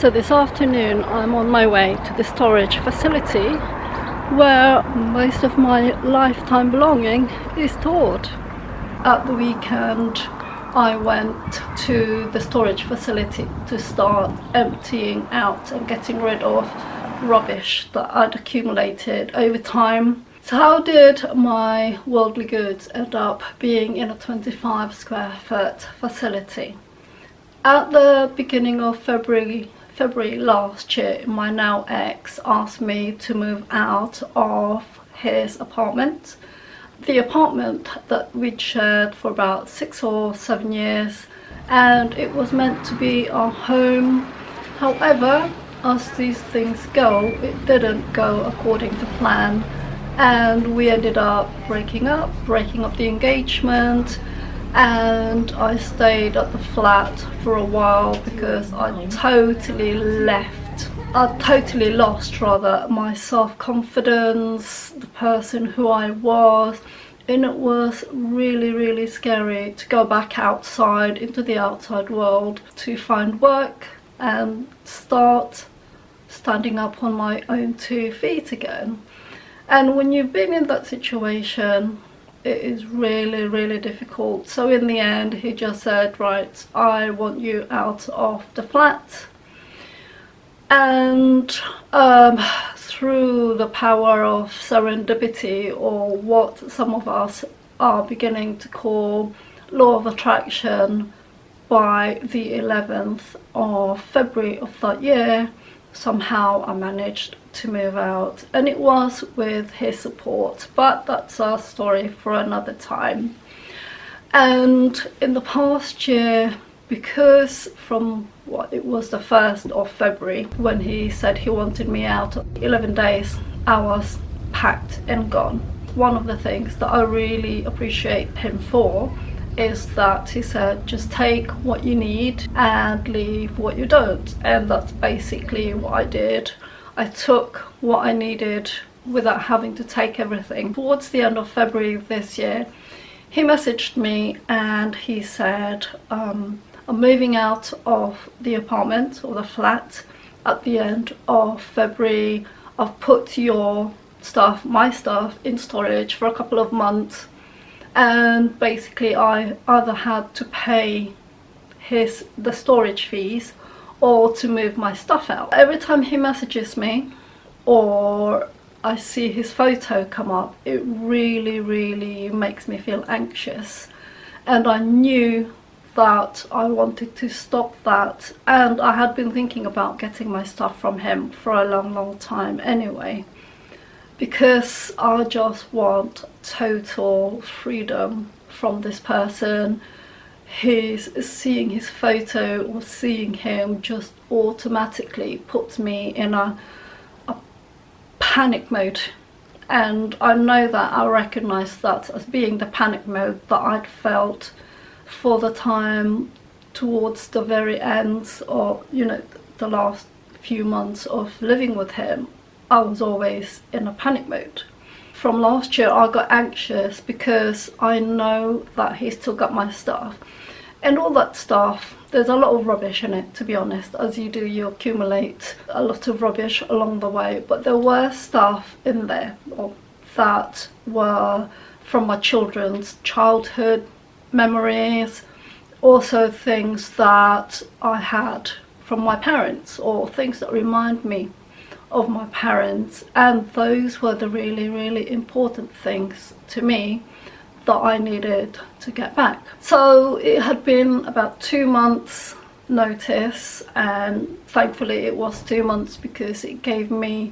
So this afternoon I'm on my way to the storage facility where most of my lifetime belonging is stored. At the weekend I went to the storage facility to start emptying out and getting rid of rubbish that I'd accumulated over time. So how did my worldly goods end up being in a 25 square foot facility? At the beginning of February last year, my now ex asked me to move out of his apartment. The apartment that we'd shared for about 6 or 7 years, and it was meant to be our home. However, as these things go, it didn't go according to plan, and we ended up breaking up the engagement, and I stayed at the flat for a while because I totally lost my self-confidence, the person who I was, and it was really scary to go back outside into the outside world to find work and start standing up on my own 2 feet again. And when you've been in that situation, it is really difficult. So in the end he just said, right, I want you out of the flat. And through the power of serendipity, or what some of us are beginning to call law of attraction, by the 11th of February of that year, somehow I managed to move out, and it was with his support, but that's a story for another time. And in the past year, because from it was the 1st of February when he said he wanted me out, 11 days I was packed and gone. One of the things that I really appreciate him for is that he said, just take what you need and leave what you don't, and that's basically what I did. I took what I needed without having to take everything. Towards the end of February this year, he messaged me and he said, I'm moving out of the apartment or the flat at the end of February. I've put my stuff in storage for a couple of months, and basically I either had to pay the storage fees or to move my stuff out. Every time he messages me or I see his photo come up, it really makes me feel anxious, and I knew that I wanted to stop that, and I had been thinking about getting my stuff from him for a long time anyway, because I just want total freedom from this person. Seeing his photo or seeing him just automatically puts me in a panic mode, and I know that I recognize that as being the panic mode that I'd felt for the time towards the very ends of the last few months of living with him. I was always in a panic mode. From last year I got anxious because I know that he's still got my stuff, and all that stuff, there's a lot of rubbish in it, to be honest. As you do, you accumulate a lot of rubbish along the way, but there were stuff in there that were from my children's childhood memories, also things that I had from my parents, or things that remind me of my parents, and those were the really important things to me that I needed to get back. So it had been about 2 months notice, and thankfully it was 2 months because it gave me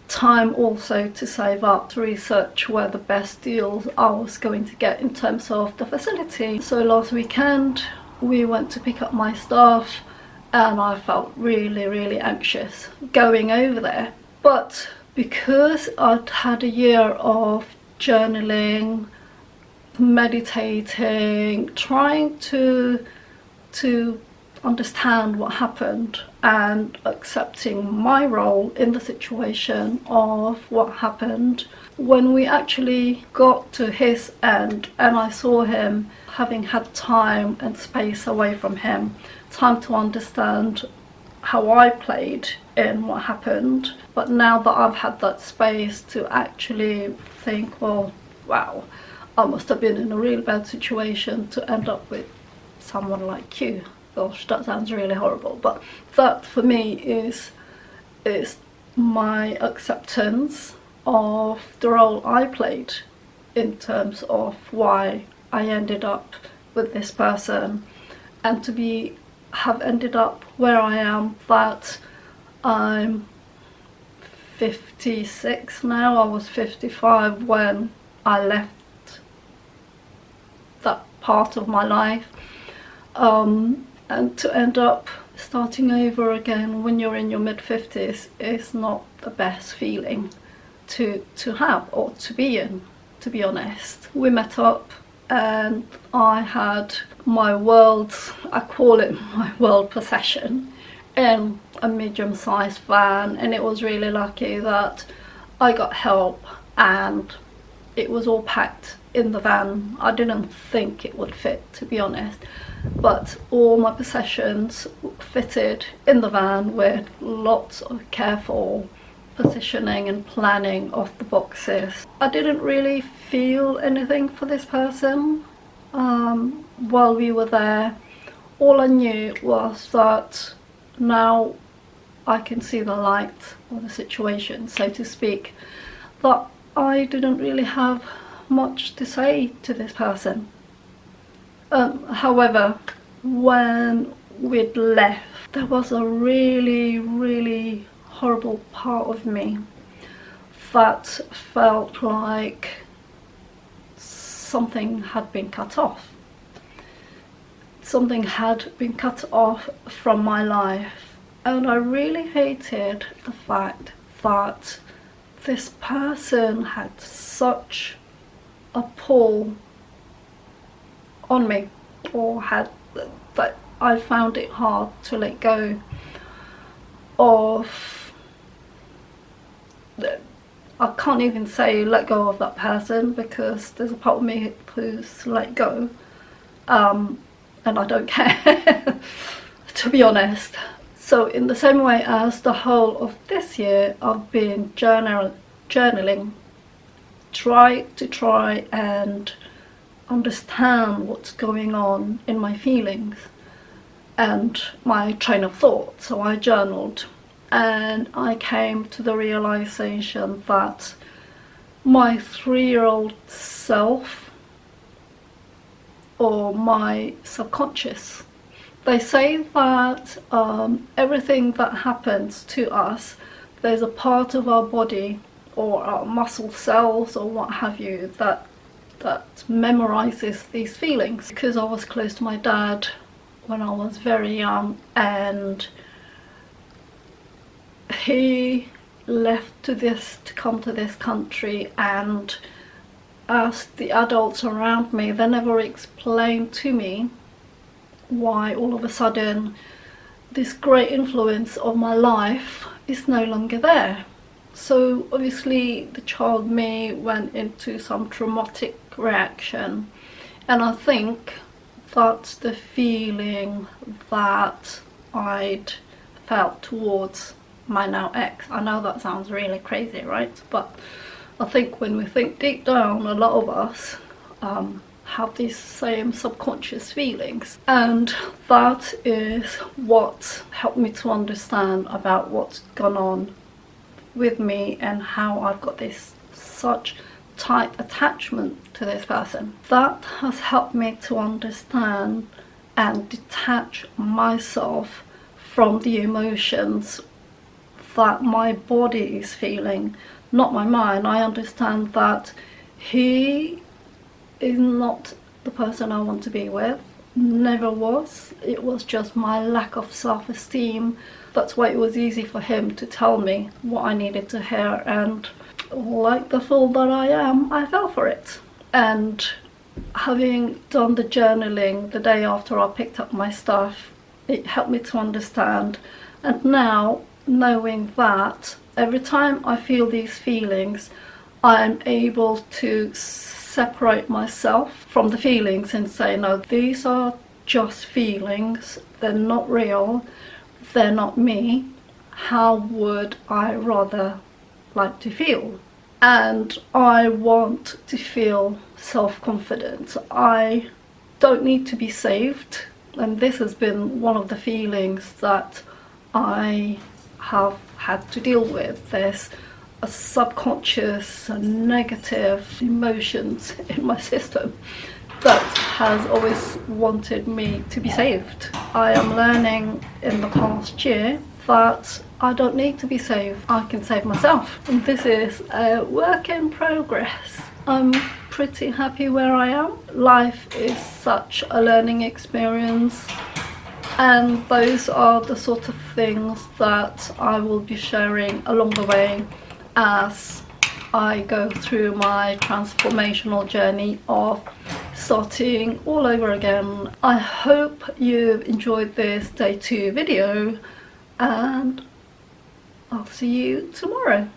time also to save up, to research where the best deals I was going to get in terms of the facility. So last weekend we went to pick up my stuff, and I felt really anxious going over there. But because I'd had a year of journaling, meditating, trying to understand what happened and accepting my role in the situation of what happened, when we actually got to his end and I saw him, having had time and space away from him, time to understand how I played in what happened. But now that I've had that space to actually think, well, wow, I must have been in a really bad situation to end up with someone like you. Gosh, that sounds really horrible, but that for me is my acceptance of the role I played in terms of why I ended up with this person, and to have ended up where I am, that I'm 56 now. I was 55 when I left that part of my life, and to end up starting over again when you're in your mid-50s is not the best feeling to have or to be in, to be honest. We met up and I had my world's, I call it my world possession, in a medium-sized van, and it was really lucky that I got help and it was all packed in the van. I didn't think it would fit, to be honest, but all my possessions fitted in the van with lots of careful positioning and planning of the boxes. I didn't really feel anything for this person while we were there. All I knew was that now I can see the light of the situation, so to speak, that I didn't really have much to say to this person. However, when we'd left, there was a really horrible part of me that felt like something had been cut off. Something had been cut off from my life, and I really hated the fact that this person had such a pull on me, or had, that I found it hard to let go of. I can't even say let go of that person, because there's a part of me who's let go, and I don't care to be honest. So in the same way as the whole of this year I've been journaling, try and understand what's going on in my feelings and my train of thought. So I journaled, and I came to the realization that my 3-year-old self, or my subconscious, they say that everything that happens to us, there's a part of our body or our muscle cells or what have you that memorizes these feelings. Because I was close to my dad when I was very young, and he left to come to this country, and as the adults around me, they never explained to me why all of a sudden this great influence of my life is no longer there. So obviously the child me went into some traumatic reaction, and I think that's the feeling that I'd felt towards my now ex. I know that sounds really crazy, right? But I think when we think deep down, a lot of us have these same subconscious feelings, and that is what helped me to understand about what's gone on with me and how I've got this such tight attachment to this person. That has helped me to understand and detach myself from the emotions that my body is feeling, not my mind. I understand that he is not the person I want to be with, never was. It was just my lack of self-esteem. That's why it was easy for him to tell me what I needed to hear, and like the fool that I am, I fell for it. And having done the journaling the day after I picked up my stuff, it helped me to understand. And now, knowing that every time I feel these feelings, I'm able to separate myself from the feelings and say, no, these are just feelings, they're not real. they're not me, how would I rather like to feel? And I want to feel self-confident. I don't need to be saved, and this has been one of the feelings that I have had to deal with. There's a subconscious negative emotions in my system that has always wanted me to be saved. I am learning in the past year that I don't need to be saved. I can save myself. And this is a work in progress. I'm pretty happy where I am. Life is such a learning experience, and those are the sort of things that I will be sharing along the way as I go through my transformational journey of starting all over again. I hope you've enjoyed this day 2 video, and I'll see you tomorrow.